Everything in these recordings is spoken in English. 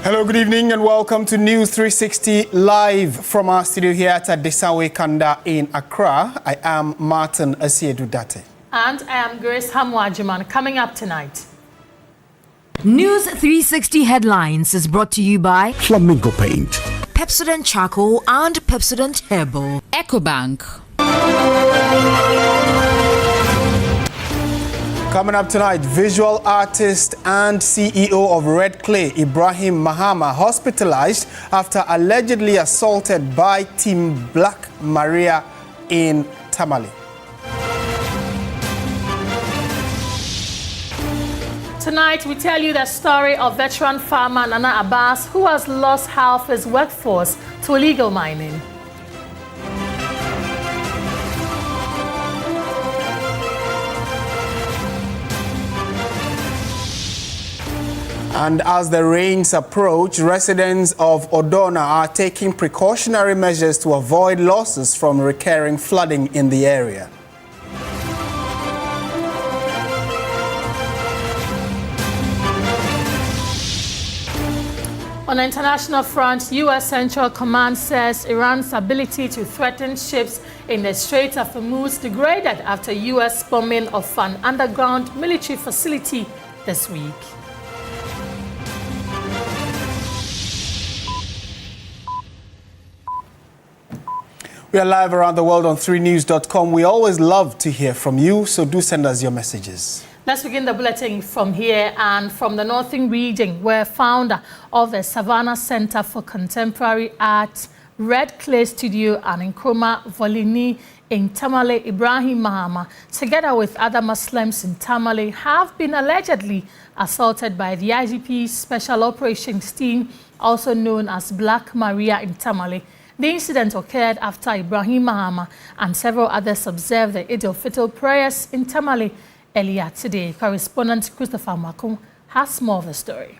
Hello, good evening and welcome to News 360 live from our studio here at Desawe Kanda in Accra. I am Martin Asiedu-Date. And I am Grace Hamwajiman. Coming up tonight. News 360 headlines is brought to you by Flamingo Paint, Pepsodent Charcoal and Pepsodent Herbal, EcoBank. Coming up tonight, visual artist and CEO of Red Clay, Ibrahim Mahama, hospitalized after allegedly assaulted by Team Black Maria in Tamale. Tonight, we tell you the story of veteran farmer Nana Abbas, who has lost half his workforce to illegal mining. And as the rains approach, residents of Odona are taking precautionary measures to avoid losses from recurring flooding in the area. On the international front, U.S. Central Command says Iran's ability to threaten ships in the Strait of Hormuz degraded after U.S. bombing of an underground military facility this week. We are live around the world on 3news.com. We always love to hear from you, so do send us your messages. Let's begin the bulletin from here and from the northern region, where founder of the Savannah Center for Contemporary Art, Red Clay Studio and Nkrumah Volini in Tamale, Ibrahim Mahama, together with other Muslims in Tamale, have been allegedly assaulted by the IGP Special Operations Team, also known as Black Maria in Tamale. The incident occurred after Ibrahim Mahama and several others observed the Eid al-Fitr prayers in Tamale earlier today. Correspondent Christopher Makum has more of the story.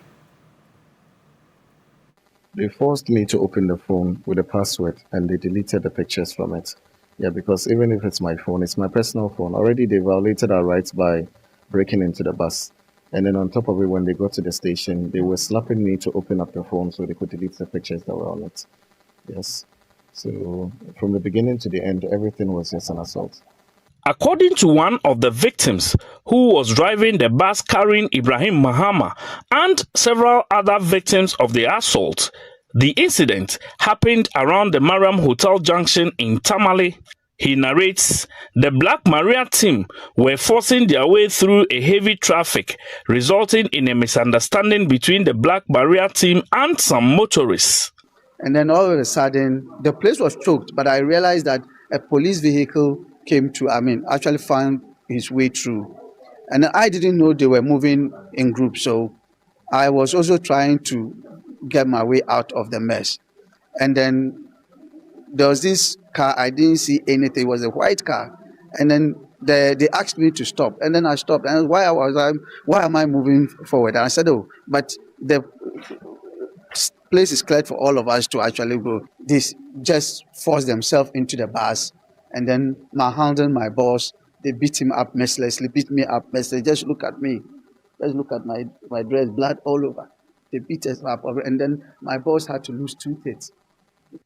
They forced me to open the phone with a password and they deleted the pictures from it. Yeah, because even if it's my phone, it's my personal phone. Already they violated our rights by breaking into the bus. And then on top of it, when they got to the station, they were slapping me to open up the phone so they could delete the pictures that were on it. Yes. So from the beginning to the end, everything was just an assault. According to one of the victims who was driving the bus carrying Ibrahim Mahama and several other victims of the assault, the incident happened around the Mariam Hotel Junction in Tamale. He narrates the Black Maria team were forcing their way through a heavy traffic, resulting in a misunderstanding between the Black Maria team and some motorists. And then all of a sudden, the place was choked, but I realized that a police vehicle actually found his way through. And I didn't know they were moving in groups, so I was also trying to get my way out of the mess. And then there was this car, I didn't see anything, it was a white car. And then they asked me to stop, and then I stopped. And why am I moving forward? And I said, oh, but the place is cleared for all of us to actually go. This just forced themselves into the bus. And then my boss, they beat him up mercilessly, beat me up mercilessly. Just look at me. Just look at my dress, blood all over. They beat us up. And then my boss had to lose 2 teeth.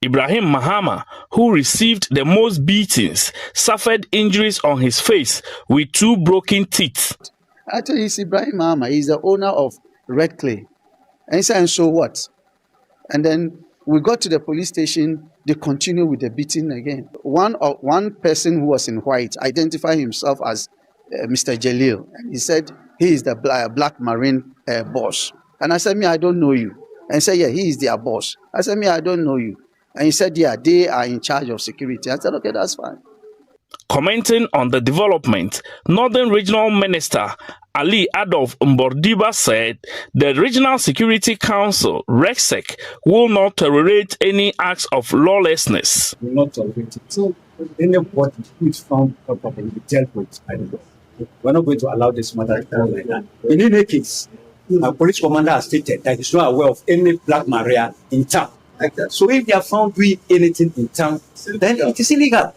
Ibrahim Mahama, who received the most beatings, suffered injuries on his face with 2 broken teeth. Actually, it's Ibrahim Mahama. He's the owner of Red Clay. And he said, and so what? And then we got to the police station. They continued with the beating again. One person who was in white identified himself as Mr. Jalil. And he said he is the Black Marine boss. And I said, me, I don't know you. And he said, yeah, he is their boss. I said, me, I don't know you. And he said, yeah, they are in charge of security. I said, okay, that's fine. Commenting on the development, Northern Regional Minister Ali Adolf Mbordiba said the Regional Security Council, RECSEC, will not tolerate any acts of lawlessness. We will not tolerate it. So, anybody who is found properly will be dealt with. We're not going to allow this matter to go like that. In any case, our police commander has stated that he's not aware of any Black Maria in town. Like that. So, if they are found doing anything in town, then it is illegal.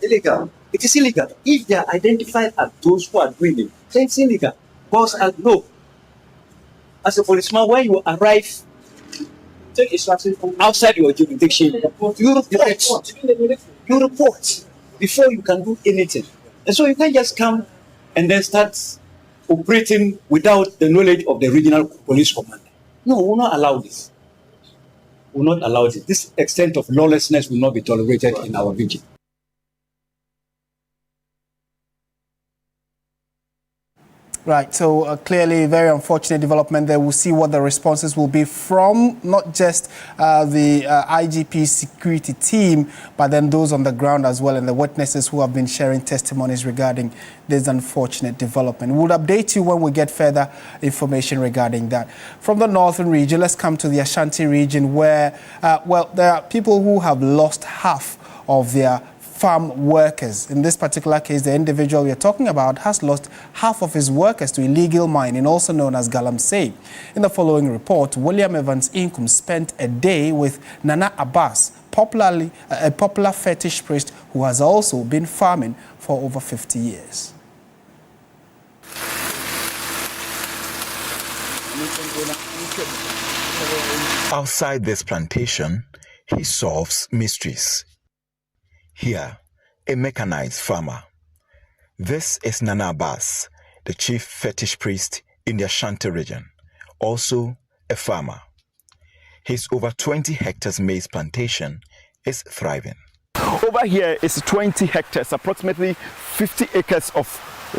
It is illegal. If they are identified as those who are doing it, then it's illegal. Because no, as a policeman, when you arrive take extraction from outside your jurisdiction, you report before you can do anything. And so you can't just come and then start operating without the knowledge of the regional police commander. No, we will not allow this. We will not allow this. This extent of lawlessness will not be tolerated in our region. Right, so clearly very unfortunate development there. We'll see what the responses will be from not just the IGP security team, but then those on the ground as well and the witnesses who have been sharing testimonies regarding this unfortunate development. We'll update you when we get further information regarding that. From the northern region, let's come to the Ashanti region where, well, there are people who have lost half of their farm workers. In this particular case, the individual we are talking about has lost half of his workers to illegal mining, also known as galamsey. In the following report, William Evans Inkum spent a day with Nana Abbas, a popular fetish priest who has also been farming for over 50 years. Outside this plantation, he solves mysteries. Here, a mechanized farmer. This is Nana Abbas, the chief fetish priest in the Ashanti region, also a farmer. His over 20 hectares maize plantation is thriving. Over here is 20 hectares, approximately 50 acres of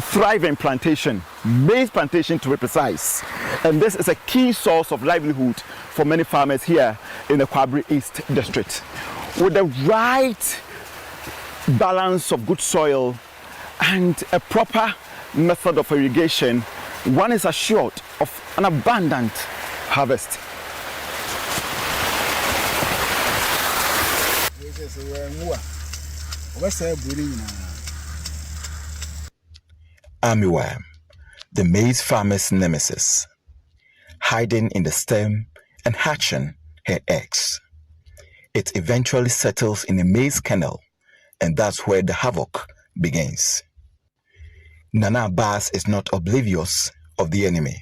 thriving plantation, maize plantation to be precise. And this is a key source of livelihood for many farmers here in the Kwabri East district. With the right balance of good soil and a proper method of irrigation, one is assured of an abundant harvest. Armyworm, the maize farmer's nemesis, hiding in the stem and hatching her eggs. It eventually settles in a maize kernel, and that's where the havoc begins. Nana Abbas is not oblivious of the enemy.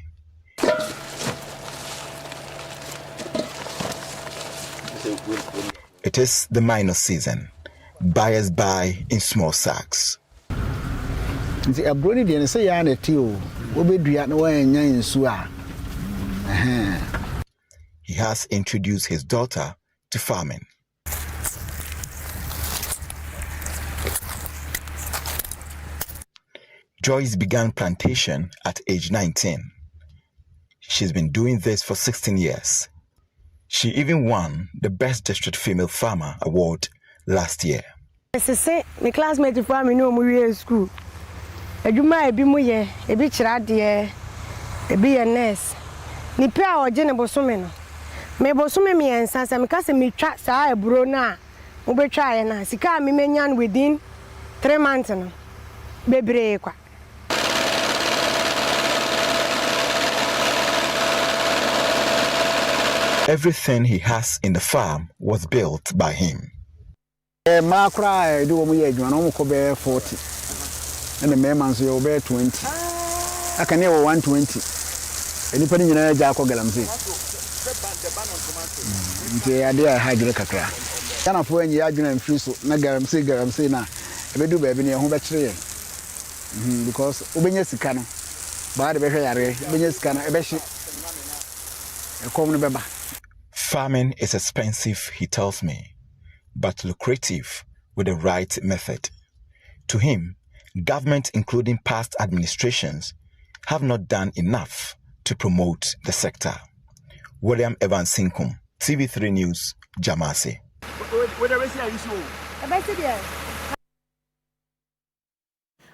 It is the minor season. Buyers buy in small sacks. He has introduced his daughter to farming. Joyce began plantation at age 19. She's been doing this for 16 years. She even won the Best District Female Farmer Award last year. My classmate farm in school. I do my bimuye, a bit radier, a be a nurse. Nipa or general summen. May bosume me and Sansa because me tracks are a brona. Ube try and Sika me menyan within 3 months. Baby. Everything he has in the farm was built by him. My cry do me age when I'm 40 and the man's over 20. I can never 120. And depending on Jaco Galamsey. The idea I had a crack. Can I find the agent and Fuso, Nagaramsey now? I do baby near home because Ubenyes Cano, but the very Ubenyes Cano, a beshi, a common baba. Farming is expensive, he tells me, but lucrative with the right method. To him, government, including past administrations, have not done enough to promote the sector. William Evans Inkum, TV3 News, Jamasi.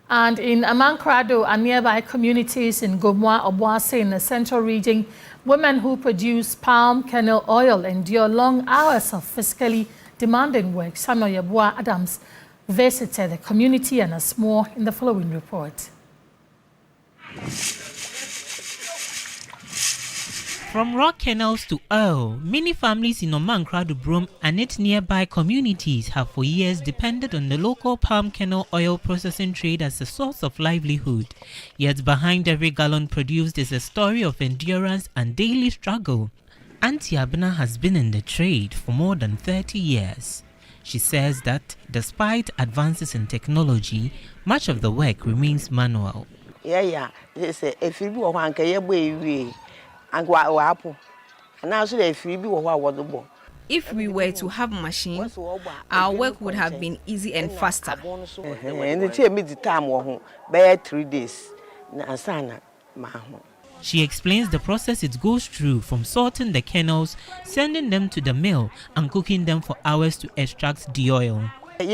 And in Amankrado and nearby communities in Gomwa, Obuasi in the central region, women who produce palm kernel oil endure long hours of physically demanding work. Samuel Yabua Adams visited the community and has more in the following report. From raw kernels to oil, many families in Omankrado Brom and its nearby communities have for years depended on the local palm kernel oil processing trade as a source of livelihood. Yet behind every gallon produced is a story of endurance and daily struggle. Auntie Abena has been in the trade for more than 30 years. She says that despite advances in technology, much of the work remains manual. Yeah. If you do one, can you be and go apple? And now, so if you be what the If we were to have machines, our work would have been easy and faster. And the chair made the time by 3 days. She explains the process it goes through from sorting the kernels, sending them to the mill, and cooking them for hours to extract the oil. We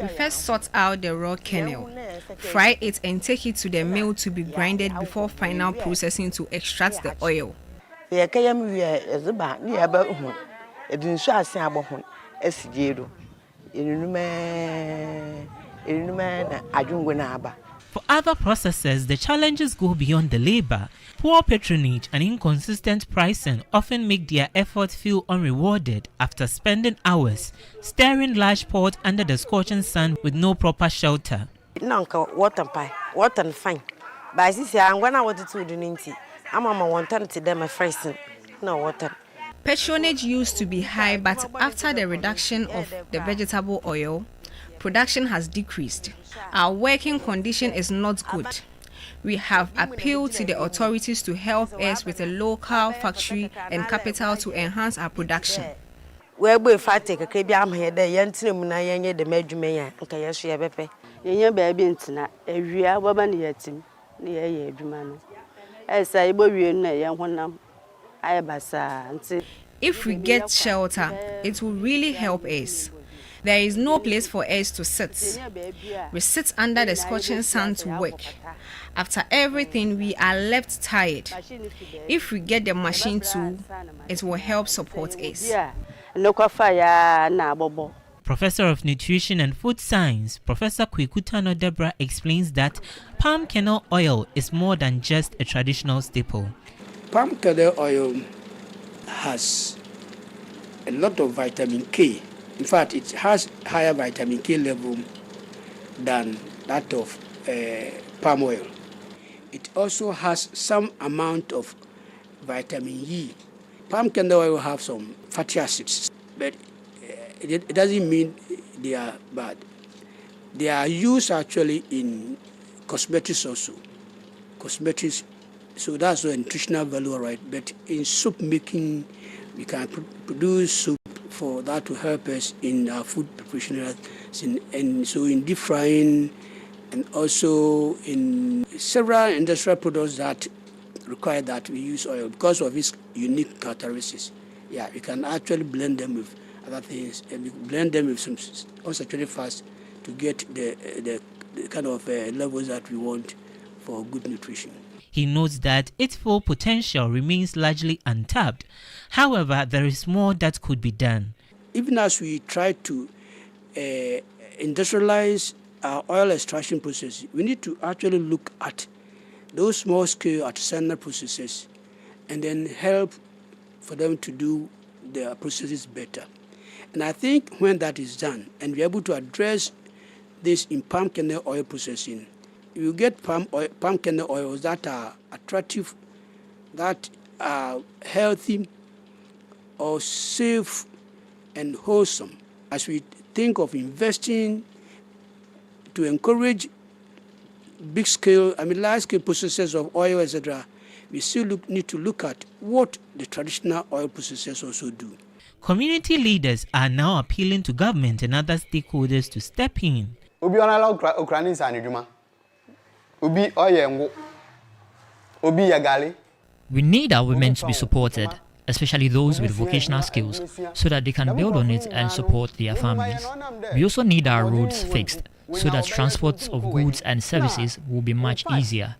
first sort out the raw kernel, fry it and take it to the mill to be grinded before final processing to extract the oil. For other processors, the challenges go beyond the labor. Poor patronage and inconsistent pricing often make their efforts feel unrewarded after spending hours stirring large pots under the scorching sun with no proper shelter. Water fine. But I see, I'm going to do I'm wanting to them a fresh no water. Patronage used to be high, but after the reduction of the vegetable oil, production has decreased. Our working condition is not good. We have appealed to the authorities to help us with a local factory and capital to enhance our production. If I take a KBM here, the Yantimuna, the Medjumea, okay, yes, you have a baby in Tina, a real woman yet him, near ye, Jumano. As I will be in a young one. If we get shelter, it will really help us. There is no place for us to sit. We sit under the scorching sun to work. After everything, we are left tired. If we get the machine too, it will help support us. Professor of Nutrition and Food Science, Professor Kwekutano Deborah explains that palm kernel oil is more than just a traditional staple. Palm kernel oil has a lot of vitamin K. In fact, it has higher vitamin K level than that of palm oil. It also has some amount of vitamin E. Palm kernel oil have some fatty acids, but it doesn't mean they are bad. They are used actually in cosmetics also. Cosmetics. So that's the nutritional value, right? But in soup making, we can produce soup for that to help us in our food preparation. And so in deep frying and also in several industrial products that require that we use oil because of its unique characteristics. Yeah, we can actually blend them with other things and we blend them with some unsaturated fats to get the kind of levels that we want for good nutrition. He notes that its full potential remains largely untapped. However, there is more that could be done. Even as we try to industrialize our oil extraction process, we need to actually look at those small-scale artisanal processes and then help for them to do their processes better. And I think when that is done and we're able to address this in palm kernel oil processing, you get palm kernel oils that are attractive, that are healthy or safe and wholesome. As we think of investing to encourage large-scale processes of oil, etc., we still need to look at what the traditional oil processors also do. Community leaders are now appealing to government and other stakeholders to step in. We need our women to be supported, especially those with vocational skills, so that they can build on it and support their families. We also need our roads fixed, so that transport of goods and services will be much easier.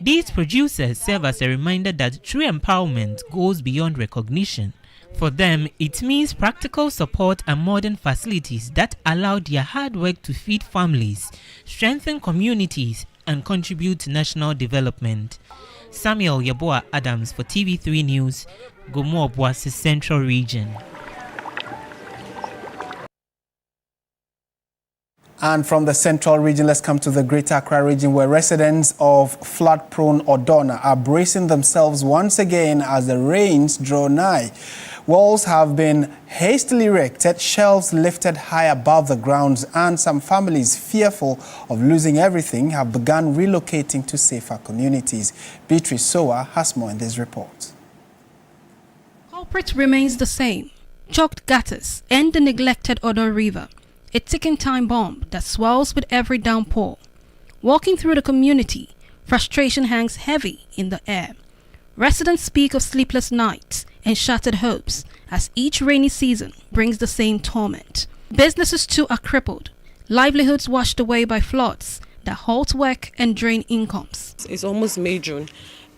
These producers serve as a reminder that true empowerment goes beyond recognition. For them, it means practical support and modern facilities that allow their hard work to feed families, strengthen communities, and contribute to national development. Samuel Yeboah Adams for TV3 News, Gomo Obuasi Central Region. And from the Central Region, let's come to the Greater Accra region, where residents of flood-prone Odona are bracing themselves once again as the rains draw nigh. Walls have been hastily erected, shelves lifted high above the grounds, and some families fearful of losing everything have begun relocating to safer communities. Beatrice Sowa has more in this report. Culprit remains the same: choked gutters and the neglected Odo River, a ticking time bomb that swells with every downpour. Walking through the community, frustration hangs heavy in the air. Residents speak of sleepless nights and shattered hopes as each rainy season brings the same torment. Businesses too are crippled, livelihoods washed away by floods that halt work and drain incomes. It's almost May-June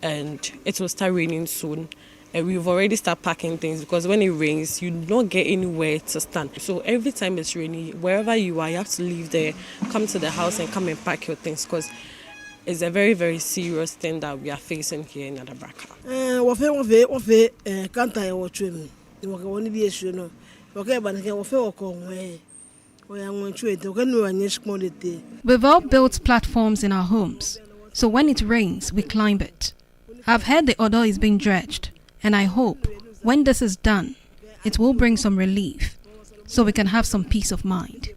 and it will start raining soon. And we've already started packing things because when it rains, you don't get anywhere to stand. So every time it's rainy, wherever you are, you have to leave there, come to the house and come and pack your things because it's a very, very serious thing that we are facing here in Adabraka. We've all built platforms in our homes, so when it rains, we climb it. I've heard the Odo is being dredged, and I hope when this is done, it will bring some relief so we can have some peace of mind.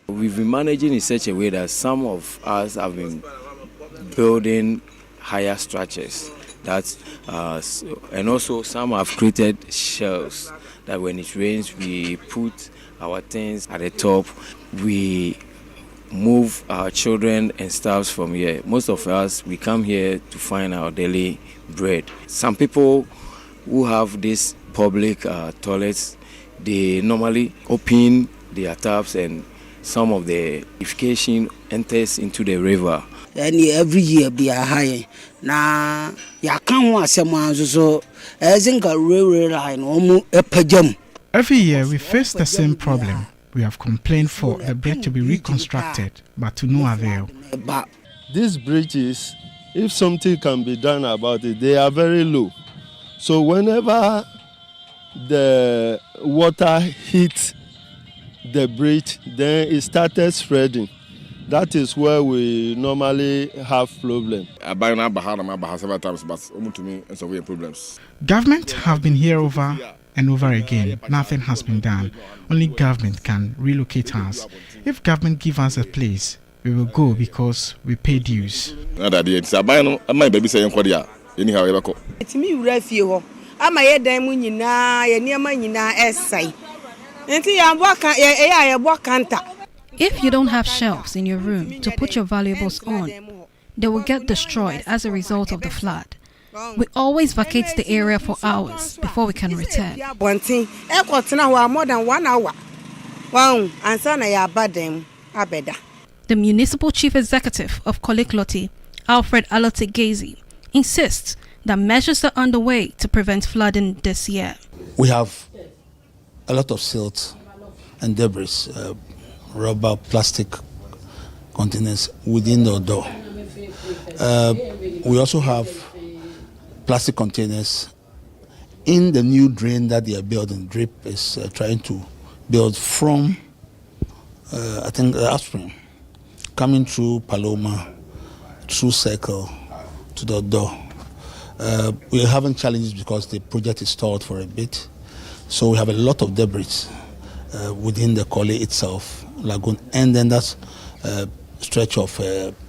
We've been managing in such a way that some of us have been building higher structures. And also some have created shelves that when it rains, we put our things at the top. We move our children and staffs from here. Most of us, we come here to find our daily bread. Some people who have these public toilets, they normally open their taps and some of the irrigation enters into the river. And every year be a high. Now, ya can't want someone so as in a railway line almost a pajam. Every year we face the same problem. We have complained for the bridge to be reconstructed, but to no avail. These bridges, if something can be done about it, they are very low. So whenever the water hits the bridge, then it started spreading. That is where we normally have problems. Government have been here over and over again. Nothing has been done. Only government can relocate us. If government give us a place, we will go because we pay dues. If you don't have shelves in your room to put your valuables on, they will get destroyed as a result of the flood. We always vacate the area for hours before we can return. The municipal chief executive of Kolik-Loti, Alfred Alote-Gazi, insists that measures are underway to prevent flooding this year. We have a lot of silt and debris, rubber, plastic containers within the door. We also have plastic containers in the new drain that they are building. DRIP is trying to build from, I think, upstream, coming through Paloma, through Circle, to the door. We're having challenges because the project is stalled for a bit. So we have a lot of debris within the Kole itself, lagoon, and then that stretch of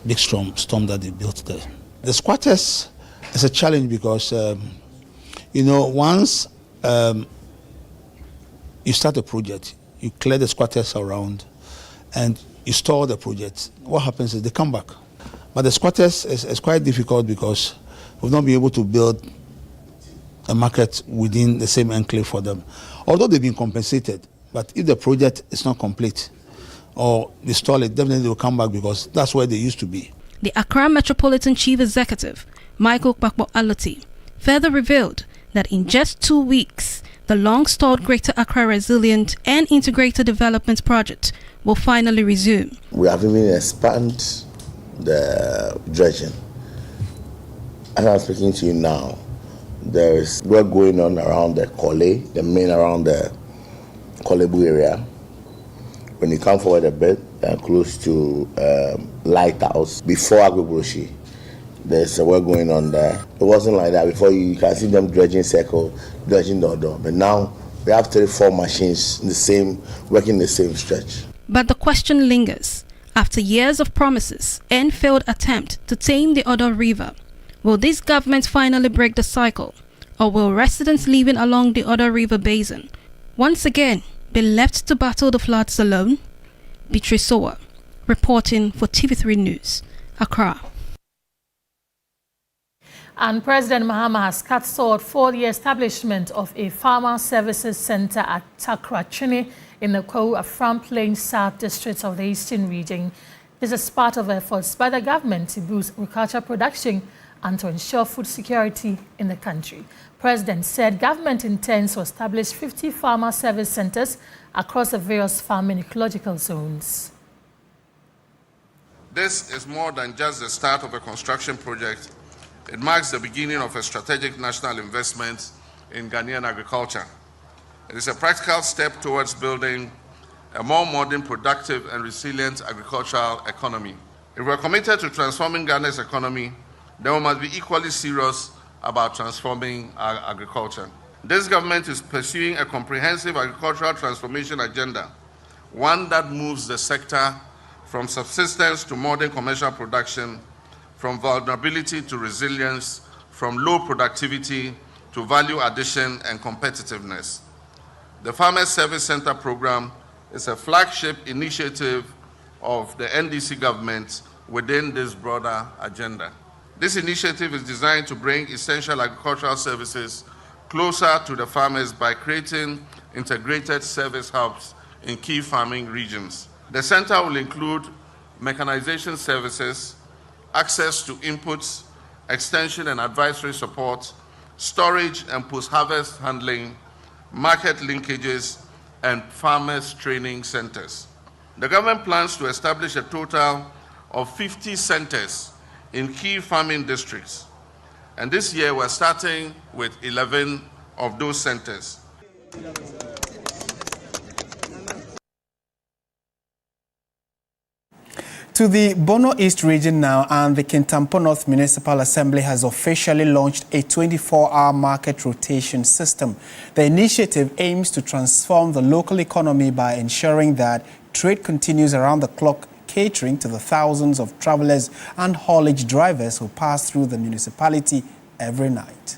big storm that they built there. The squatters is a challenge because, once you start a project, you clear the squatters around and you store the project. What happens is they come back. But the squatters is quite difficult because we've not been able to build a market within the same enclave for them. Although they've been compensated, but if the project is not complete, or they stall it, definitely they will come back because that's where they used to be. The Accra Metropolitan Chief Executive, Michael Kpakpo Aloti, further revealed that in just 2 weeks, the long-stalled Greater Accra Resilient and Integrated Development Project will finally resume. We have even expanded the dredging. As I'm speaking to you now, there is work going on around the Kole, the main around the Kolebu area. When you come forward a bit, close to Lighthouse, before Agbobroshi, there's a work going on there. It wasn't like that before. You can see them dredging circle, dredging the door. But now we have 3-4 machines in the same, working the same stretch. But the question lingers. After years of promises and failed attempt to tame the Odo River, will this government finally break the cycle? Or will residents living along the Odo River basin once again be left to battle the floods alone? Beatrice Sowa, reporting for TV3 News, Accra. And President Mahama has cut short for the establishment of a farmer services center at Takrachini in the Afram Plain South District of the Eastern Region. This is part of efforts by the government to boost agricultural production and to ensure food security in the country. President said government intends to establish 50 farmer service centers across the various farming ecological zones. This is more than just the start of a construction project. It marks the beginning of a strategic national investment in Ghanaian agriculture. It is a practical step towards building a more modern, productive, and resilient agricultural economy. If we're committed to transforming Ghana's economy, then we must be equally serious about transforming our agriculture. This government is pursuing a comprehensive agricultural transformation agenda, one that moves the sector from subsistence to modern commercial production, from vulnerability to resilience, from low productivity to value addition and competitiveness. The Farmers Service Center program is a flagship initiative of the NDC government within this broader agenda. This initiative is designed to bring essential agricultural services closer to the farmers by creating integrated service hubs in key farming regions. The center will include mechanization services, access to inputs, extension and advisory support, storage and post-harvest handling, market linkages, and farmers training centers. The government plans to establish a total of 50 centers in key farming districts. And this year we're starting with 11 of those centers. To the Bono East region now, and the Kintampo North Municipal Assembly has officially launched a 24-hour market rotation system. The initiative aims to transform the local economy by ensuring that trade continues around the clock, catering to the thousands of travelers and haulage drivers who pass through the municipality every night.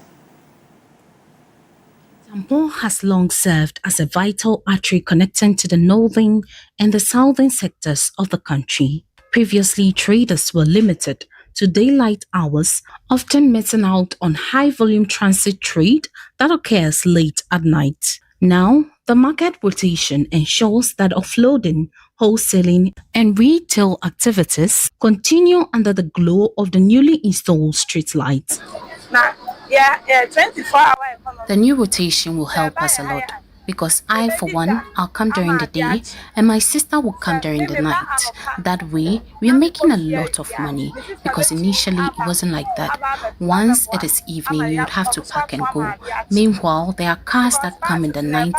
Kintampo has long served as a vital artery connecting to the northern and the southern sectors of the country. Previously, traders were limited to daylight hours, often missing out on high-volume transit trade that occurs late at night. Now, the market rotation ensures that offloading, wholesaling, and retail activities continue under the glow of the newly installed street lights. 24-hour. The new rotation will help us a lot. Because I, for one, I'll come during the day and my sister will come during the night. That way, we are making a lot of money because initially it wasn't like that. Once it is evening, you'd have to pack and go. Meanwhile, there are cars that come in the night,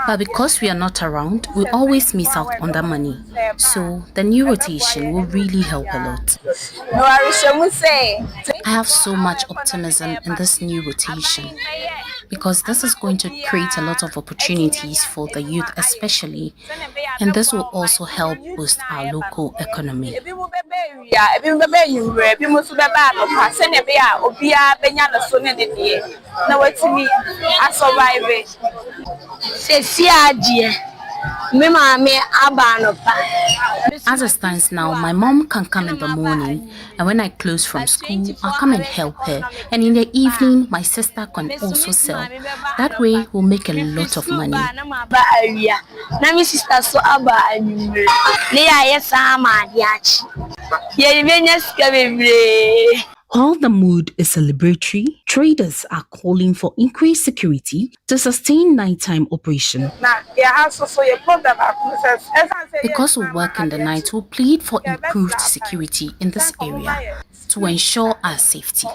but because we are not around, we always miss out on that money. So the new rotation will really help a lot. I have so much optimism in this new rotation, because this is going to create a lot of opportunities for the youth especially, and this will also help boost our local economy. As it stands now, my mom can come in the morning, and when I close from school, I'll come and help her. And in the evening, my sister can also sell. That way, we'll make a lot of money. While the mood is celebratory, traders are calling for increased security to sustain nighttime operation. Because we work in the night, we'll plead for improved security in this area to ensure our safety.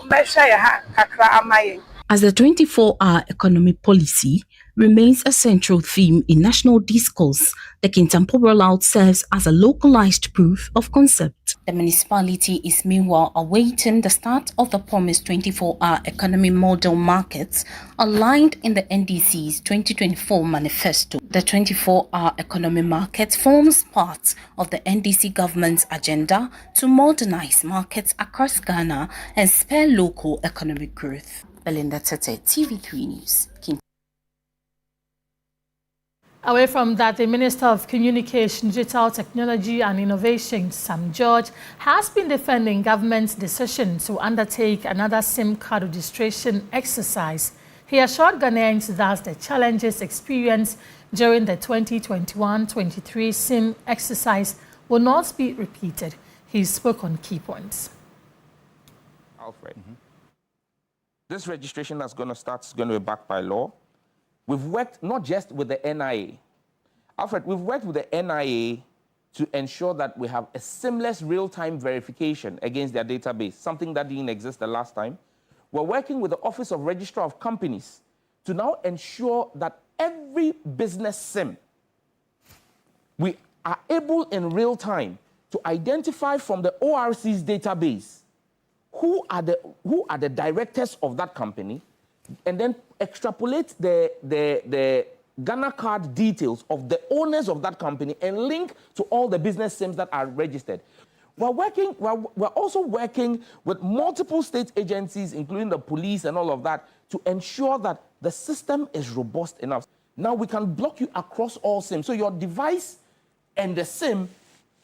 As the 24-hour economy policy remains a central theme in national discourse, the Kintampo rollout serves as a localized proof of concept. The municipality is meanwhile awaiting the start of the promised 24-hour economy model markets aligned in the NDC's 2024 manifesto. The 24-hour economy market forms part of the NDC government's agenda to modernize markets across Ghana and spur local economic growth. Belinda Tete, TV3 News. Away from that, the Minister of Communication, Digital Technology and Innovation, Sam George, has been defending government's decision to undertake another SIM card registration exercise. He assured Ghanaians that the challenges experienced during the 2021-23 SIM exercise will not be repeated. He spoke on key points. Alfred, this registration that's going to start is going to be backed by law. We've worked not just with the NIA. Alfred, we've worked with the NIA to ensure that we have a seamless real-time verification against their database, something that didn't exist the last time. We're working with the Office of Registrar of Companies to now ensure that every business SIM, we are able in real time to identify from the ORC's database who are the directors of that company, and then extrapolate the Ghana card details of the owners of that company and link to all the business SIMs that are registered. We're also working with multiple state agencies, including the police and all of that, to ensure that the system is robust enough. Now we can block you across all SIMs. So your device and the SIM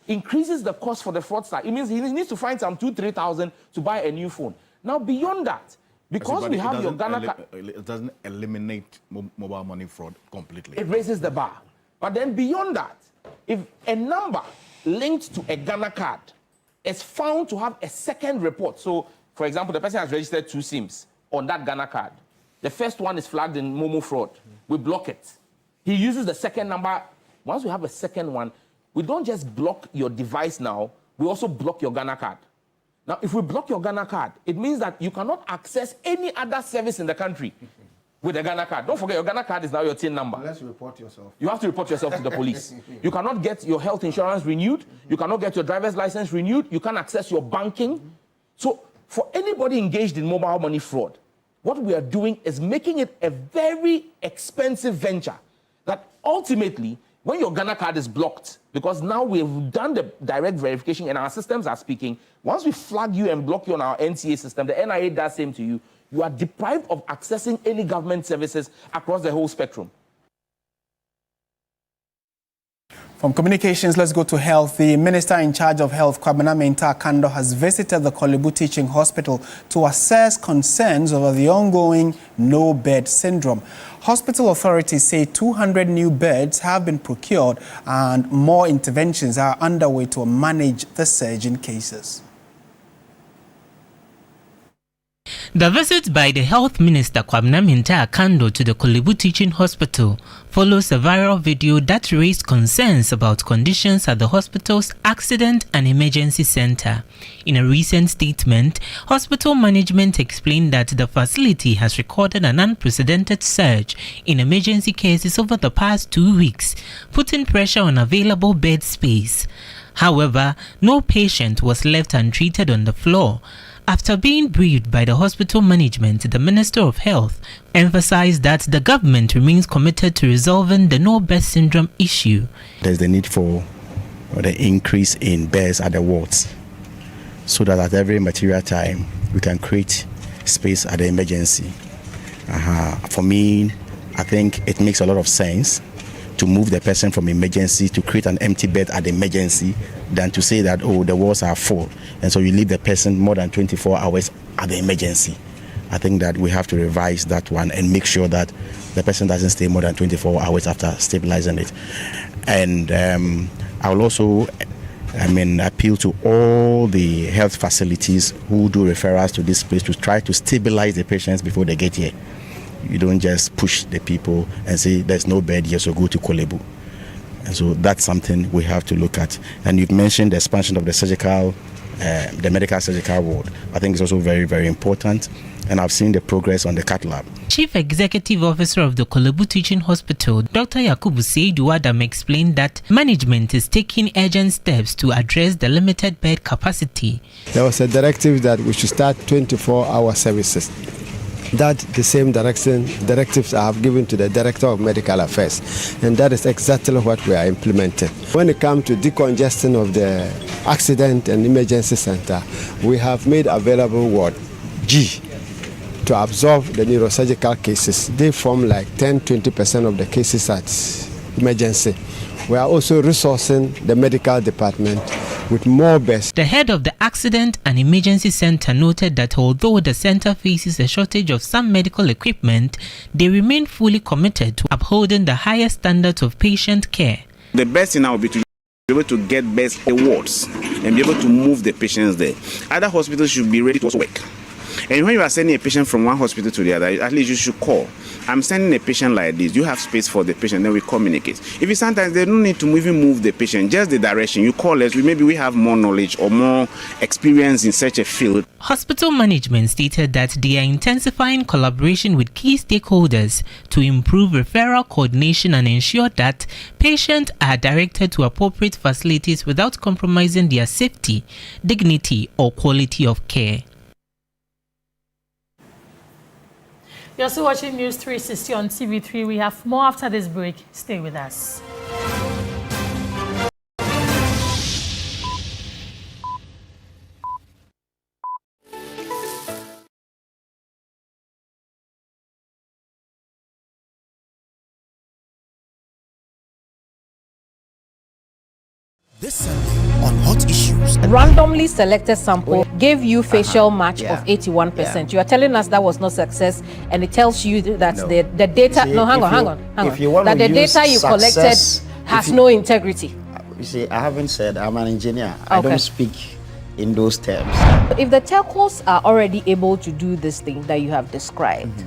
increases the cost for the fraudster. It means he needs to find some 2,000-3,000 to buy a new phone. Now beyond that, because we have your Ghana card, it doesn't eliminate mobile money fraud completely. It raises the bar. But then beyond that, if a number linked to a Ghana card is found to have a second report, so for example, the person has registered 2 SIMs on that Ghana card. The first one is flagged in Momo fraud. We block it. He uses the second number. Once we have a second one, we don't just block your device now, we also block your Ghana card. Now, if we block your Ghana card, it means that you cannot access any other service in the country with a Ghana card. Don't forget, your Ghana card is now your TIN number. Unless you report yourself. You have to report yourself to the police. You cannot get your health insurance renewed. You cannot get your driver's license renewed. You can't access your banking. So for anybody engaged in mobile money fraud, what we are doing is making it a very expensive venture that ultimately, when your Ghana card is blocked, because now we've done the direct verification and our systems are speaking, once we flag you and block you on our NCA system, the NIA does same to you, you are deprived of accessing any government services across the whole spectrum. From communications, let's go to health. The Minister in charge of Health, Kwabena Mintah Kando, has visited the Kolebu Teaching Hospital to assess concerns over the ongoing no-bed syndrome. Hospital authorities say 200 new beds have been procured and more interventions are underway to manage the surge in cases. The visit by the Health Minister Kwabena Mintah Kando to the Kolebu Teaching Hospital follows a viral video that raised concerns about conditions at the hospital's Accident and Emergency Center. In a recent statement, hospital management explained that the facility has recorded an unprecedented surge in emergency cases over the past 2 weeks, putting pressure on available bed space. However, no patient was left untreated on the floor. After being briefed by the hospital management, the Minister of Health emphasized that the government remains committed to resolving the no-bed syndrome issue. There's the need for the increase in beds at the wards, so that at every material time we can create space at the emergency. For me, I think it makes a lot of sense to move the person from emergency to create an empty bed at emergency than to say that, oh, the walls are full, and so you leave the person more than 24 hours at the emergency. I think that we have to revise that one and make sure that the person doesn't stay more than 24 hours after stabilizing it. And I will also appeal to all the health facilities who do referrals to this place to try to stabilize the patients before they get here. You don't just push the people and say there's no bed here, so go to Kolebu. And so that's something we have to look at. And you've mentioned the expansion of the surgical, the medical surgical ward. I think it's also very, very important. And I've seen the progress on the cath lab. Chief Executive Officer of the Kolebu Teaching Hospital, Dr. Yakubu Seidu Adam, explained that management is taking urgent steps to address the limited bed capacity. There was a directive that we should start 24-hour services. That the same directives I have given to the Director of Medical Affairs, and that is exactly what we are implementing. When it comes to decongestion of the accident and emergency center, we have made available Ward G to absorb the neurosurgical cases. They form like 10-20% of the cases at emergency. We are also resourcing the medical department with more beds. The head of the Accident and Emergency Center noted that although the center faces a shortage of some medical equipment, they remain fully committed to upholding the highest standards of patient care. The best thing now will be to be able to get best wards and be able to move the patients there. Other hospitals should be ready to also work. And when you are sending a patient from one hospital to the other, at least you should call. I'm sending a patient like this. You have space for the patient, then we communicate. If it's sometimes they don't need to even move the patient, just the direction. You call us, maybe we have more knowledge or more experience in such a field. Hospital management stated that they are intensifying collaboration with key stakeholders to improve referral coordination and ensure that patients are directed to appropriate facilities without compromising their safety, dignity, or quality of care. You're also watching News 360 on TV3. We have more after this break. Stay with us. This Sunday on Hot Issues. Randomly selected sample gave you facial match of 81%. Yeah. You are telling us that was not success, and it tells you that the data. See, hang on. That the data you collected has no integrity. You see, I haven't said I'm an engineer. Okay. I don't speak in those terms. If the telcos are already able to do this thing that you have described,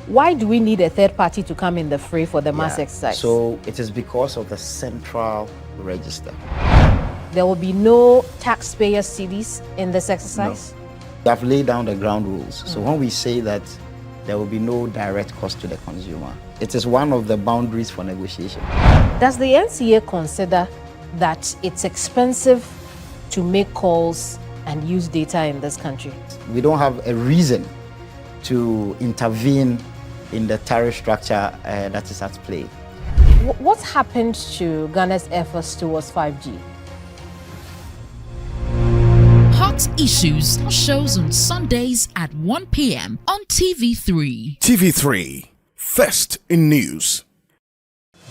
why do we need a third party to come in the fray for the mass exercise? So it is because of the central register. There will be no taxpayer cedis in this exercise? No. We have laid down the ground rules. So when we say that there will be no direct cost to the consumer, it is one of the boundaries for negotiation. Does the NCA consider that it's expensive to make calls and use data in this country? We don't have a reason to intervene in the tariff structure that is at play. What's happened to Ghana's efforts towards 5G? Hot Issues shows on Sundays at 1 p.m. on TV3. TV3, first in news.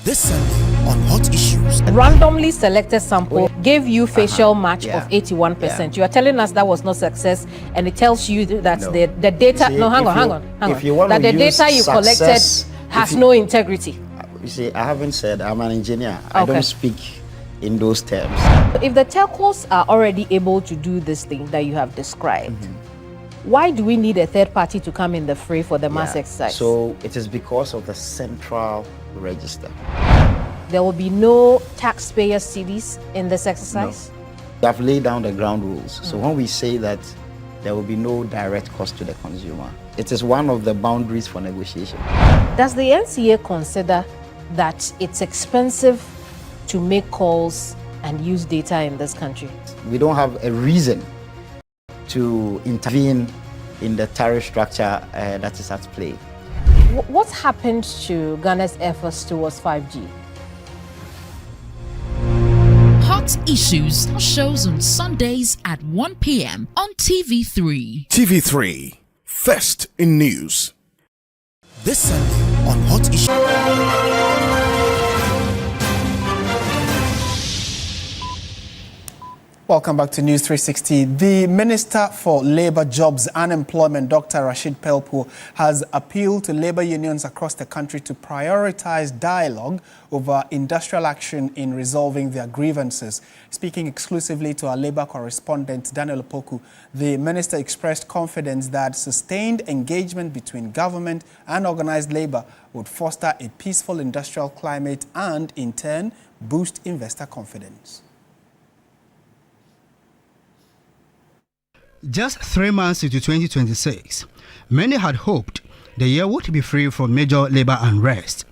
This Sunday on Hot Issues. Randomly selected sample gave you facial match of 81%. Yeah. You are telling us that was not success, and it tells you that the data. See, hang on. That the data you collected has no integrity. You see, I haven't said I'm an engineer. Okay. I don't speak in those terms. If the telcos are already able to do this thing that you have described, why do we need a third party to come in the fray for the mass exercise? So it is because of the central register. There will be no taxpayer cedis in this exercise? No. We have laid down the ground rules. So when we say that there will be no direct cost to the consumer, it is one of the boundaries for negotiation. Does the NCA consider that it's expensive to make calls and use data in this country? We don't have a reason to intervene in the tariff structure that is at play. What's happened to Ghana's efforts towards 5G? Hot Issues shows on Sundays at 1 p.m. on TV3. TV3, first in news. This Sunday on Hot Issues. Welcome back to News 360. The Minister for Labour, Jobs and Employment, Dr. Rashid Pelpo, has appealed to labour unions across the country to prioritise dialogue over industrial action in resolving their grievances. Speaking exclusively to our labour correspondent, Daniel Opoku, the minister expressed confidence that sustained engagement between government and organised labour would foster a peaceful industrial climate and, in turn, boost investor confidence. Just 3 months into 2026, many had hoped the year would be free from major labor unrest.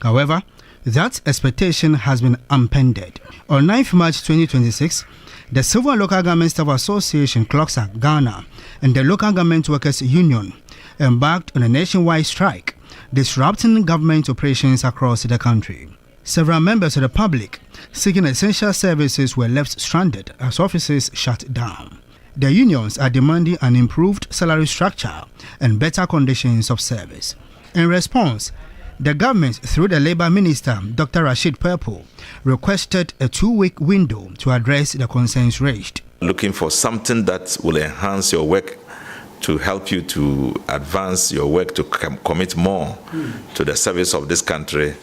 However, that expectation has been upended. On 9th March 2026, the Civil and Local Government Staff Association, CLOCSA, Ghana, and the Local Government Workers Union embarked on a nationwide strike, disrupting government operations across the country. Several members of the public seeking essential services were left stranded as offices shut down. The unions are demanding an improved salary structure and better conditions of service. In response, the government, through the Labour Minister, Dr. Rashid Pelpo, requested a 2-week window to address the concerns raised. Looking for something that will enhance your work, to help you to advance your work, to commit more to the service of this country.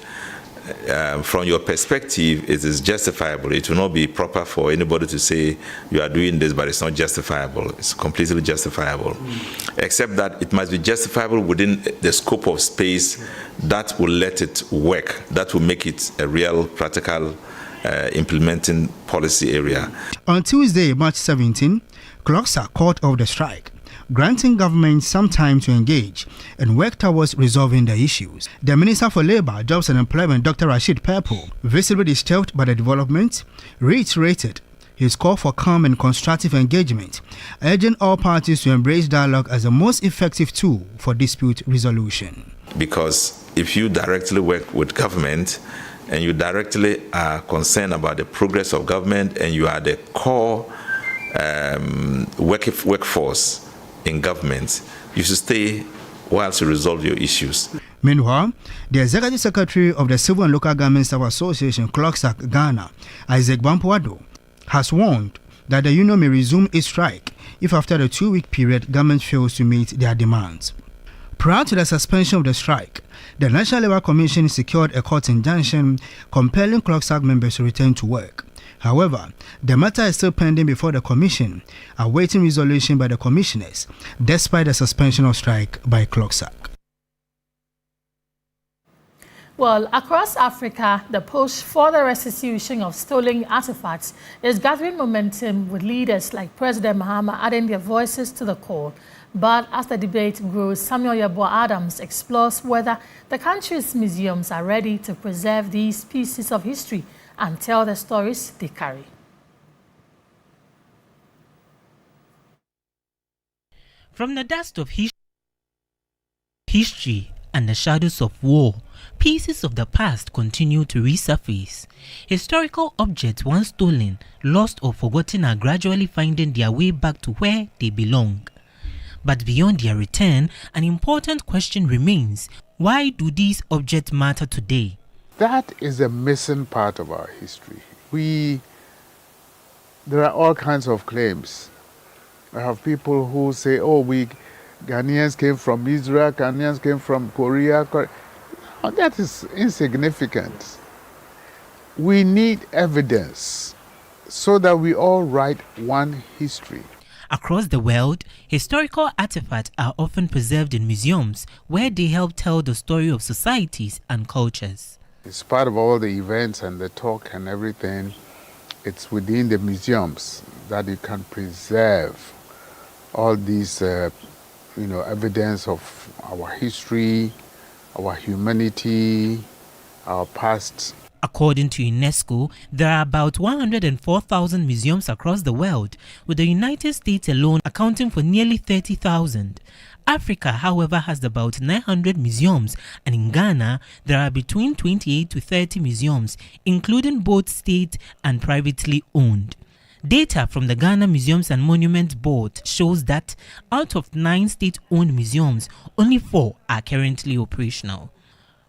From your perspective, it is justifiable. It will not be proper for anybody to say you are doing this, but it's not justifiable. It's completely justifiable. Except that it must be justifiable within the scope of space that will let it work, that will make it a real, practical, implementing policy area. On Tuesday, March 17, CLOCSA called off the strike, granting government some time to engage and work towards resolving the issues. The Minister for Labour, Jobs and Employment, Dr. Rashid Pelpo, visibly disturbed by the development, reiterated his call for calm and constructive engagement, urging all parties to embrace dialogue as the most effective tool for dispute resolution. Because if you directly work with government and you directly are concerned about the progress of government and you are the core workforce in government, you should stay whilst you resolve your issues. Meanwhile, the Executive Secretary of the Civil and Local Government Staff Association, CLOCSA, Ghana, Isaac Bampuado, has warned that the union may resume its strike if after the 2-week period government fails to meet their demands. Prior to the suspension of the strike, the National Labour Commission secured a court injunction compelling CLOCSA members to return to work. However, the matter is still pending before the Commission, awaiting resolution by the commissioners, despite the suspension of strike by CLOCSA. Well, across Africa, the push for the restitution of stolen artifacts is gathering momentum, with leaders like President Mahama adding their voices to the call. But as the debate grows, Samuel Yeboah Adams explores whether the country's museums are ready to preserve these pieces of history and tell the stories they carry. From the dust of history and the shadows of war, pieces of the past continue to resurface. Historical objects once stolen, lost or forgotten are gradually finding their way back to where they belong. But beyond their return, an important question remains: why do these objects matter today? That is a missing part of our history. There are all kinds of claims. I have people who say, oh, Ghanaians came from Israel, Ghanaians came from Korea. Oh, that is insignificant. We need evidence so that we all write one history. Across the world, historical artifacts are often preserved in museums where they help tell the story of societies and cultures. It's part of all the events and the talk and everything. It's within the museums that you can preserve all these, evidence of our history, our humanity, our past. According to UNESCO, there are about 104,000 museums across the world, with the United States alone accounting for nearly 30,000. Africa, however, has about 900 museums, and in Ghana, there are between 28 to 30 museums, including both state and privately owned. Data from the Ghana Museums and Monuments Board shows that out of 9 state-owned museums, only 4 are currently operational.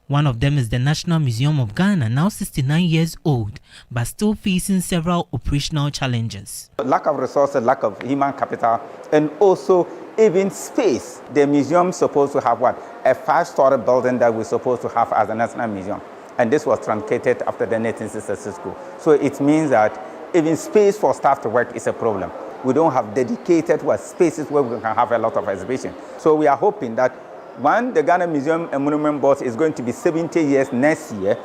One of them is the National Museum of Ghana, now 69 years old, but still facing several operational challenges. Lack of resources, lack of human capital, and also even space. The museum is supposed to have what? A 5-story building that we're supposed to have as a national museum. And this was truncated after the 1966 coup. So it means that even space for staff to work is a problem. We don't have dedicated spaces where we can have a lot of exhibition. So we are hoping that when the Ghana Museum and Monument Board is going to be 70 years next year,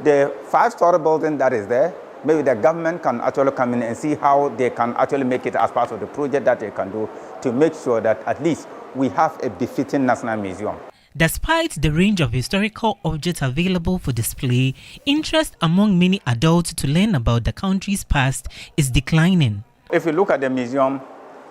the 5-story building that is there, maybe the government can actually come in and see how they can actually make it as part of the project that they can do to make sure that at least we have a befitting national museum. Despite the range of historical objects available for display, interest among many adults to learn about the country's past is declining. If you look at the museum,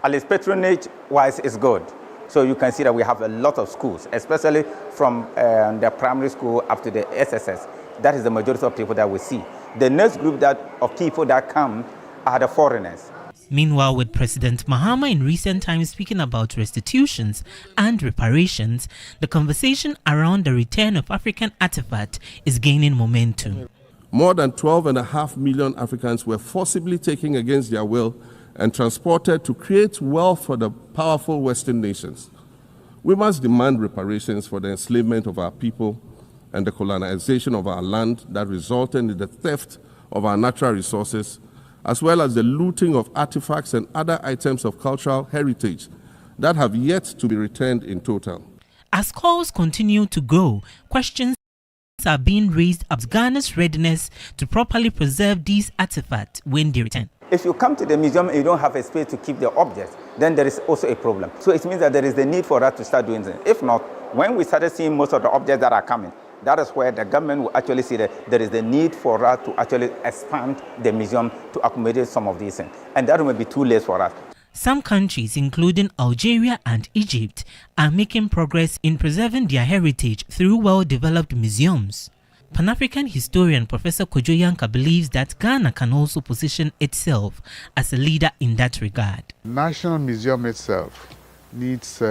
at least patronage-wise, is good. So you can see that we have a lot of schools, especially from the primary school up to the SSS. That is the majority of people that we see. The next group of people that come are the foreigners. Meanwhile, with President Mahama in recent times speaking about restitutions and reparations, the conversation around the return of African artifacts is gaining momentum. More than 12.5 million Africans were forcibly taken against their will and transported to create wealth for the powerful Western nations. We must demand reparations for the enslavement of our people and the colonization of our land that resulted in the theft of our natural resources, as well as the looting of artifacts and other items of cultural heritage that have yet to be returned in total. As calls continue to grow, questions are being raised about Ghana's readiness to properly preserve these artifacts when they return. If you come to the museum and you don't have a space to keep the objects, then there is also a problem. So it means that there is the need for us to start doing things. If not, when we started seeing most of the objects that are coming, that is where the government will actually see that there is the need for us to actually expand the museum to accommodate some of these things. And that will be too late for us. Some countries, including Algeria and Egypt, are making progress in preserving their heritage through well-developed museums. Pan-African historian Professor Kojo Yanka believes that Ghana can also position itself as a leader in that regard. National Museum itself needs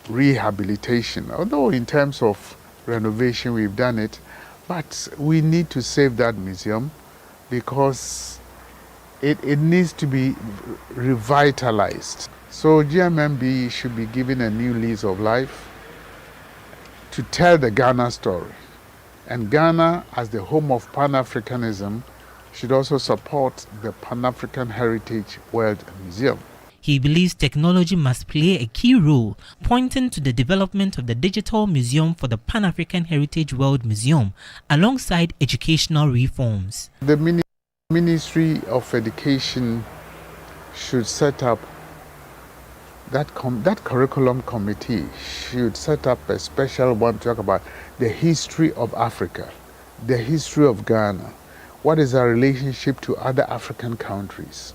rehabilitation, although in terms of renovation we've done it, but we need to save that museum because it needs to be revitalized. So GMMB should be given a new lease of life to tell the Ghana story. And Ghana, as the home of Pan-Africanism, should also support the Pan-African Heritage World Museum. He believes technology must play a key role, pointing to the development of the Digital Museum for the Pan-African Heritage World Museum, alongside educational reforms. The Ministry of Education should set up that curriculum committee should set up a special one to talk about the history of Africa, the history of Ghana. What is our relationship to other African countries?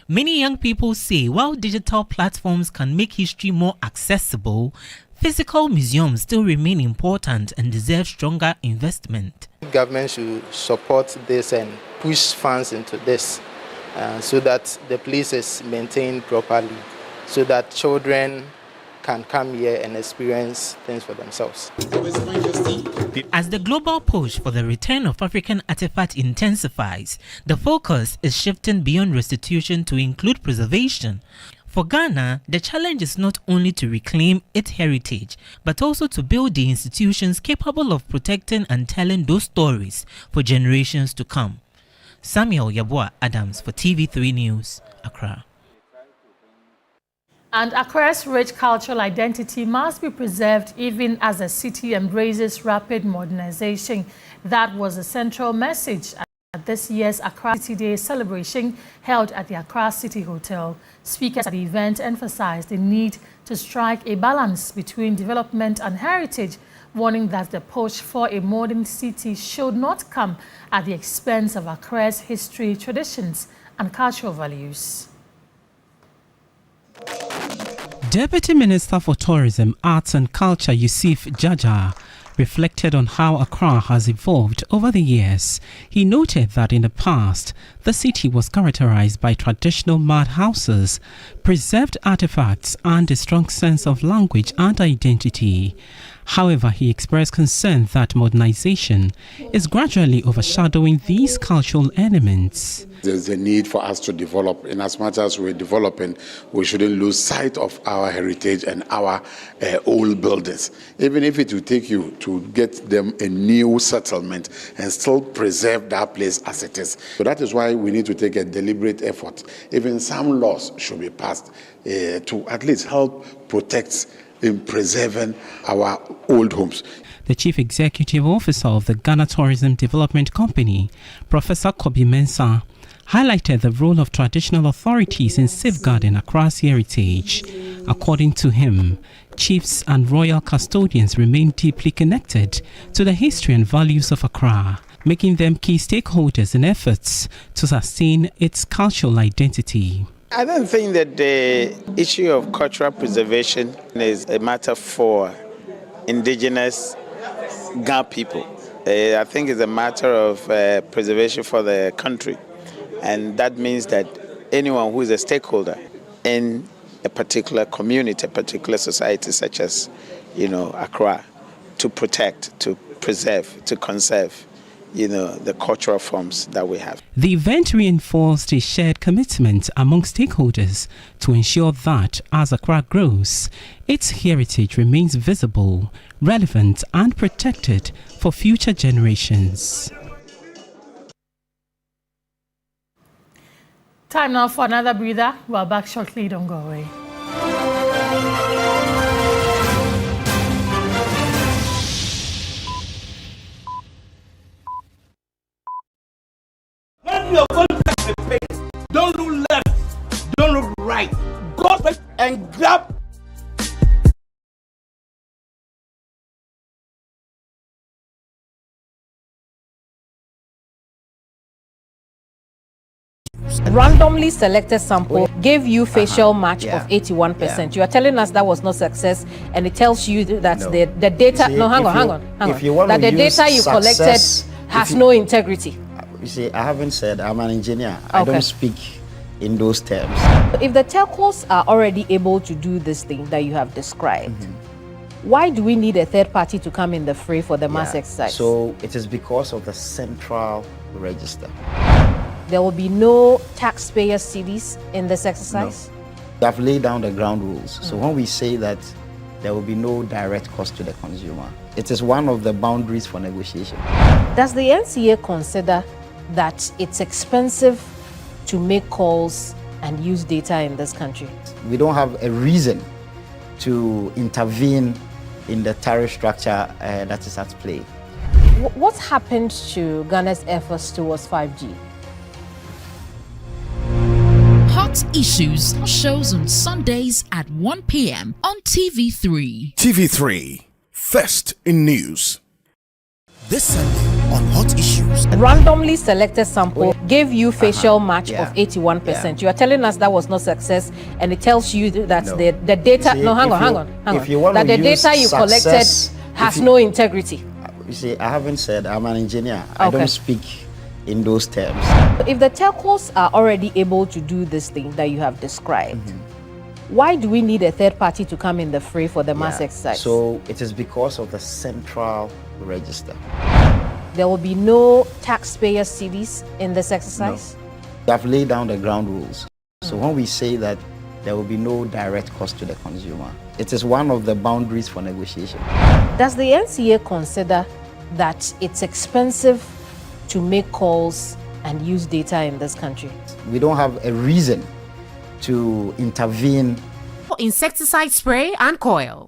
Many young people say while digital platforms can make history more accessible, physical museums still remain important and deserve stronger investment. Government should support this and push funds into this so that the place is maintained properly, so that children can come here and experience things for themselves. As the global push for the return of African artifacts intensifies, the focus is shifting beyond restitution to include preservation. For Ghana, the challenge is not only to reclaim its heritage, but also to build the institutions capable of protecting and telling those stories for generations to come. Samuel Yabua Adams for TV3 News, Accra. And Accra's rich cultural identity must be preserved even as the city embraces rapid modernization. That was a central message at this year's Accra City Day celebration held at the Accra City Hotel. Speakers at the event emphasized the need to strike a balance between development and heritage, warning that the push for a modern city should not come at the expense of Accra's history, traditions, and cultural values. Deputy Minister for Tourism, Arts and Culture Yusuf Jaja reflected on how Accra has evolved over the years. He noted that in the past, the city was characterized by traditional mud houses, preserved artifacts, and a strong sense of language and identity. However, he expressed concern that modernization is gradually overshadowing these cultural elements. There's a need for us to develop. In as much as we're developing, we shouldn't lose sight of our heritage and our old buildings. Even if it will take you to get them a new settlement and still preserve that place as it is. So that is why we need to take a deliberate effort. Even some laws should be passed to at least help protect in preserving our old homes. The Chief Executive Officer of the Ghana Tourism Development Company, Professor Kobi Mensah, highlighted the role of traditional authorities in safeguarding Accra's heritage. According to him, chiefs and royal custodians remain deeply connected to the history and values of Accra, making them key stakeholders in efforts to sustain its cultural identity. I don't think that the issue of cultural preservation is a matter for indigenous Ga people. I think it's a matter of preservation for the country. And that means that anyone who is a stakeholder in a particular community, a particular society such as, Accra, to protect, to preserve, to conserve, the cultural forms that we have. The event reinforced a shared commitment among stakeholders to ensure that as Accra grows, its heritage remains visible, relevant, and protected for future generations. Time now for another breather. We're back shortly. Don't go away. When you're going to press the face, don't look left, don't look right. Go back and grab. Randomly selected sample gave you facial match of 81%. You are telling us that was not success, and it tells you that the data. See, no, hang on. That the data you collected has no integrity. You see, I haven't said I'm an engineer. I don't speak in those terms. If the telcos are already able to do this thing that you have described, why do we need a third party to come in the fray for the mass exercise? So it is because of the central register. There will be no taxpayer CDs in this exercise? No. They have laid down the ground rules. So when we say that there will be no direct cost to the consumer, it is one of the boundaries for negotiation. Does the NCA consider that it's expensive to make calls and use data in this country? We don't have a reason to intervene in the tariff structure that is at play. What's happened to Ghana's efforts towards 5G? Hot Issues shows on Sundays at 1 p.m. on TV3. TV3, first in news. This Sunday on Hot Issues. Randomly selected sample gave you facial match of 81%. You are telling us that was not success, and it tells you that the data. See, no, hang on. That the data you collected has no integrity. You see, I haven't said I'm an engineer. I don't speak in those terms. If the telcos are already able to do this thing that you have described, why do we need a third party to come in the fray for the mass exercise? So it is because of the central register. There will be no taxpayer CDs in this exercise? No. They have laid down the ground rules. So when we say that there will be no direct cost to the consumer, it is one of the boundaries for negotiation. Does the NCA consider that it's expensive to make calls and use data in this country? We don't have a reason to intervene. Insecticide spray and coil.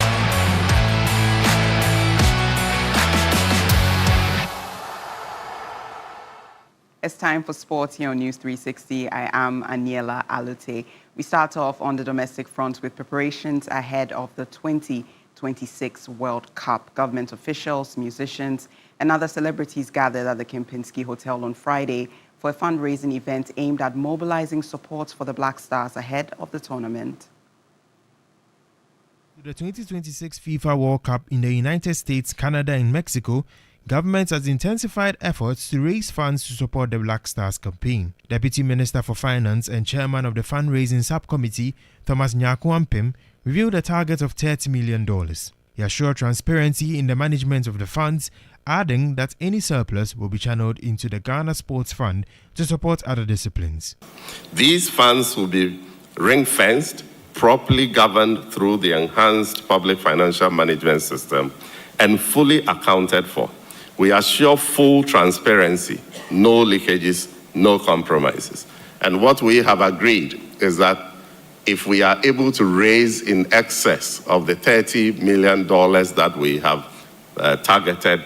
It's time for sports here on News360. I am Aniela Alute. We start off on the domestic front with preparations ahead of the 2026 World Cup. Government officials, musicians, and other celebrities gathered at the Kempinski Hotel on Friday for a fundraising event aimed at mobilizing support for the Black Stars ahead of the tournament. The 2026 FIFA World Cup in the United States, Canada and Mexico, government has intensified efforts to raise funds to support the Black Stars campaign. Deputy Minister for Finance and Chairman of the Fundraising Subcommittee, Thomas Nyakuampim, revealed a target of $30 million. He assured transparency in the management of the funds, adding that any surplus will be channeled into the Ghana Sports Fund to support other disciplines. These funds will be ring-fenced, properly governed through the enhanced public financial management system, and fully accounted for. We assure full transparency, no leakages, no compromises. And what we have agreed is that if we are able to raise in excess of the $30 million that we have targeted,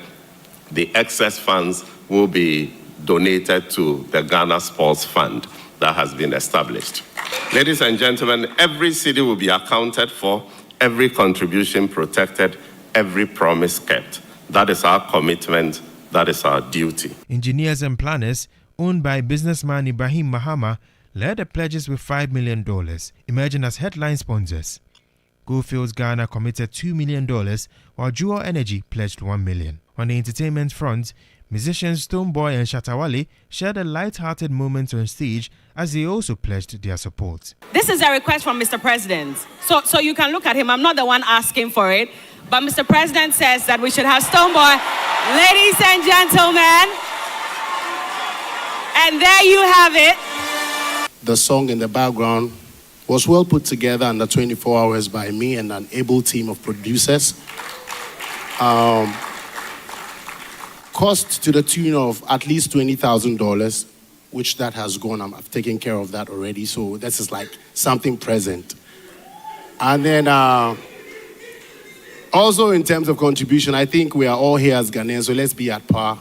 the excess funds will be donated to the Ghana Sports Fund that has been established. Ladies and gentlemen, every city will be accounted for, every contribution protected, every promise kept. That is our commitment, that is our duty. Engineers and planners, owned by businessman Ibrahim Mahama, led the pledges with $5 million, emerging as headline sponsors. Goldfields Ghana committed $2 million, while Jewel Energy pledged $1 million. On the entertainment front, musicians Stoneboy and Shatawale shared a light-hearted moment on stage as they also pledged their support. This is a request from Mr. President. So you can look at him. I'm not the one asking for it. But Mr. President says that we should have Stoneboy. Ladies and gentlemen, and there you have it. The song in the background was well put together under 24 hours by me and an able team of producers. Cost to the tune of at least $20,000, which that has gone. I've taken care of that already. So this is like something present. And then also in terms of contribution, I think we are all here as Ghanaians, so let's be at par.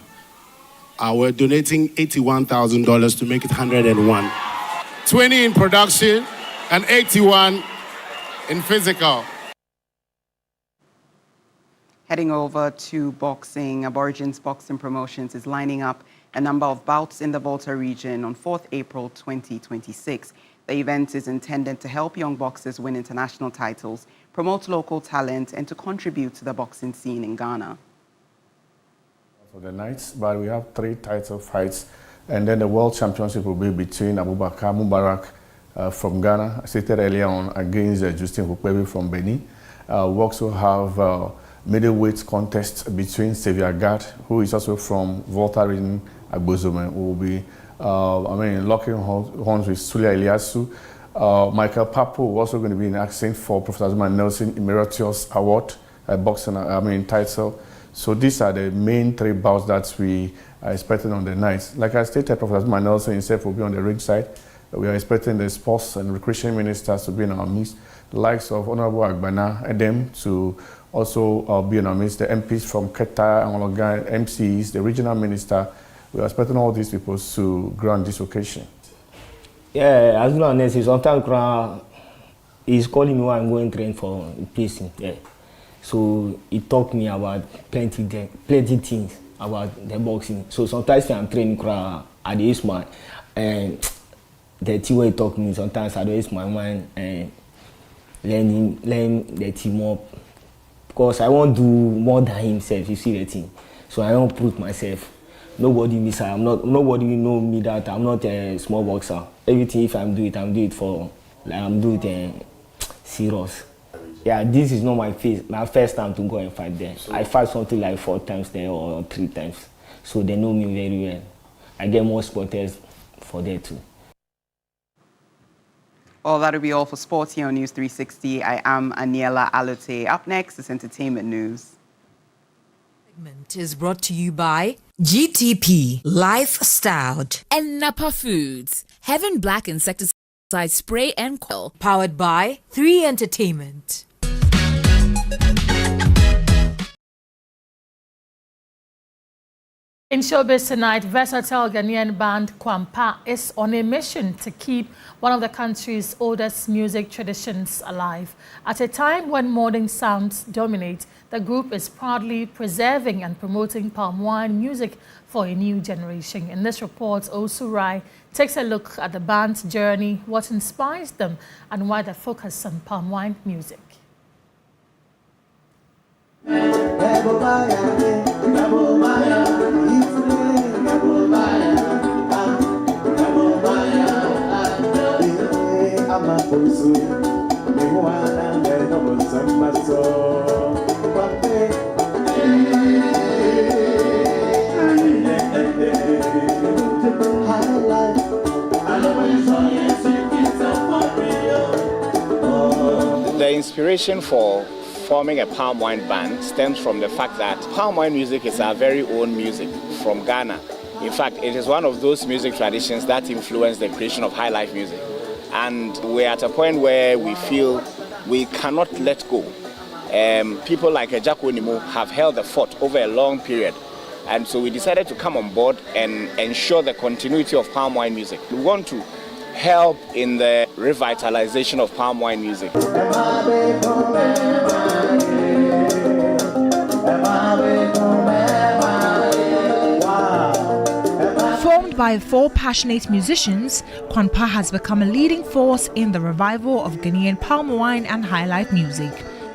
We're donating $81,000 to make it 101. 20 in production and 81 in physical. Heading over to boxing, Aborigines Boxing Promotions is lining up a number of bouts in the Volta region on 4th April 2026. The event is intended to help young boxers win international titles, promote local talent, and to contribute to the boxing scene in Ghana. For the nights, but we have 3 title fights, and then the World Championship will be between Abubakar Mubarak from Ghana, I stated earlier on, against Justin Hukwebi from Benin. We also have middleweight contest between Xavier Gad, who is also from Volta region, Agbozome, who will be locking horns with Sulia Eliasu. Michael Papo also going to be in action for Professor Zuma Nelson Emeritus Award, boxing title. So these are the main 3 bouts that we are expecting on the night. Like I stated, Professor Zuma Nelson himself will be on the ringside. We are expecting the sports and recreation ministers to be in our midst, the likes of Honorable Agbana Edem to also be in our midst, the MPs from Keta and Ologa, MCs, the regional minister. We are expecting all these people to grant this occasion. Yeah, as long as sometimes he's calling me when I'm going to train for pacing. Yeah. So he talked me about plenty things about the boxing. So sometimes I'm training at the Eastman, and the team will talk to me. Sometimes I don't use my mind and learn the team up. Because I won't do more than himself, you see the thing. So I don't prove myself. Nobody know me that I'm not a small boxer. Everything if I'm doing it for I'm doing it serious. Yeah, this is not my first time to go and fight there. So I fight something like 4 times there or 3 times. So they know me very well. I get more spotters for there too. Well, that'll be all for sports here on News 360. I am Aniela Alote. Up next is entertainment news. Segment is brought to you by GTP Lifestyle and Napa Foods. Heaven Black Insecticide Spray and Coil. Powered by 3 Entertainment. In showbiz tonight, versatile Ghanaian band Kwampa is on a mission to keep one of the country's oldest music traditions alive. At a time when modern sounds dominate, the group is proudly preserving and promoting palm wine music for a new generation. In this report, Osu Rai takes a look at the band's journey, what inspires them, and why they focus on palm wine music. The inspiration for forming a palm wine band stems from the fact that palm wine music is our very own music from Ghana. In fact, it is one of those music traditions that influenced the creation of high life music. And we're at a point where we feel we cannot let go. People like Ejako Nimo have held the fort over a long period. And so we decided to come on board and ensure the continuity of palm wine music. We want to help in the revitalization of palm wine music. Formed by 4 passionate musicians, Kwanpa has become a leading force in the revival of Ghanaian palm wine and highlife music.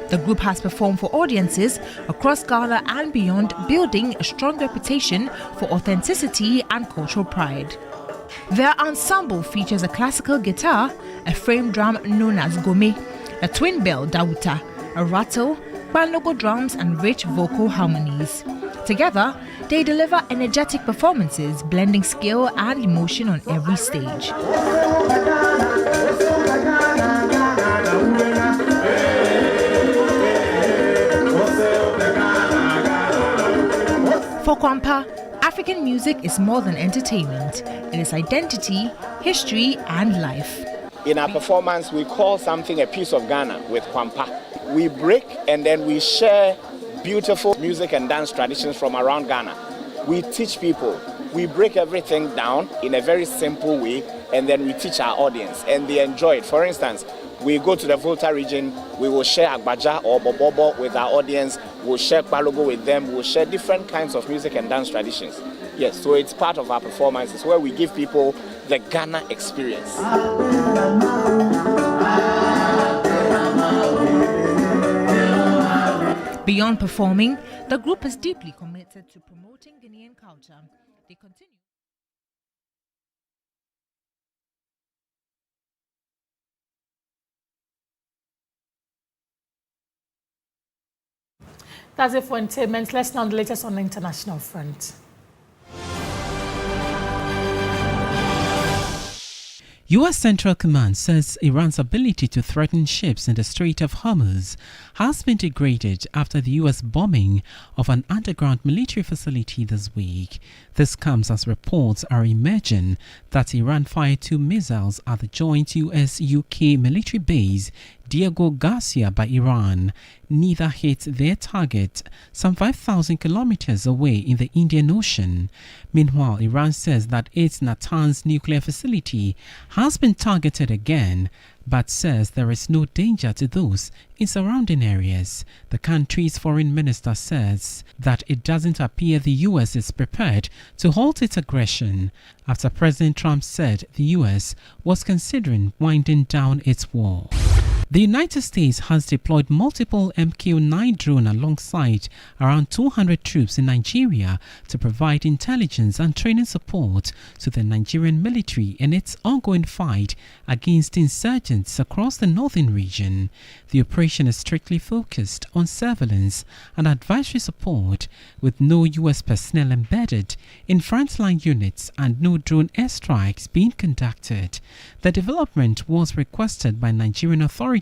The group has performed for audiences across Ghana and beyond, building a strong reputation for authenticity and cultural pride. Their ensemble features a classical guitar, a frame drum known as gome, a twin bell dauta, a rattle, bandogo drums and rich vocal harmonies. Together, they deliver energetic performances, blending skill and emotion on every stage. For Kwanpa, African music is more than entertainment. It is identity, history, and life. In our performance, we call something a piece of Ghana with Kwanpa. We break and then we share beautiful music and dance traditions from around Ghana. We teach people. We break everything down in a very simple way and then we teach our audience and they enjoy it. For instance, we go to the Volta region, we will share Agbaja or Bobobo with our audience, we'll share Palogo with them, we'll share different kinds of music and dance traditions. Yes, so it's part of our performances where we give people the Ghana experience. Beyond performing, the group is deeply committed to promoting Ghanaian culture. They continue. That's it for entertainment. Let's know the latest on the international front. U.S. Central Command says Iran's ability to threaten ships in the Strait of Hormuz has been degraded after the U.S. bombing of an underground military facility this week. This comes as reports are emerging that Iran fired 2 missiles at the joint U.S.-UK military base Diego Garcia by Iran. Neither hit their target, some 5,000 kilometers away in the Indian Ocean. Meanwhile, Iran says that its Natanz nuclear facility has been targeted again, but says there is no danger to those in surrounding areas. The country's foreign minister says that it doesn't appear the U.S. is prepared to halt its aggression after President Trump said the U.S. was considering winding down its war. The United States has deployed multiple MQ-9 drones alongside around 200 troops in Nigeria to provide intelligence and training support to the Nigerian military in its ongoing fight against insurgents across the northern region. The operation is strictly focused on surveillance and advisory support, with no U.S. personnel embedded in frontline units and no drone airstrikes being conducted. The development was requested by Nigerian authorities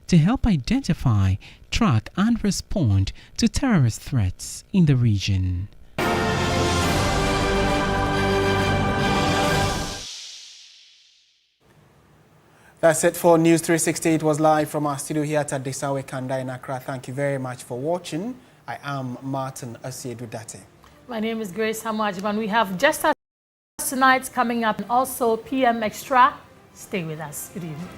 to help identify, track and respond to terrorist threats in the region. That's it for News 360. It was live from our studio here at Desawe Kanda in Accra. Thank you very much for watching. I am Martin Asiedu-Date. My name is Grace Hamwajiban. We have Just As Tonight coming up and also PM Extra. Stay with us. Good evening.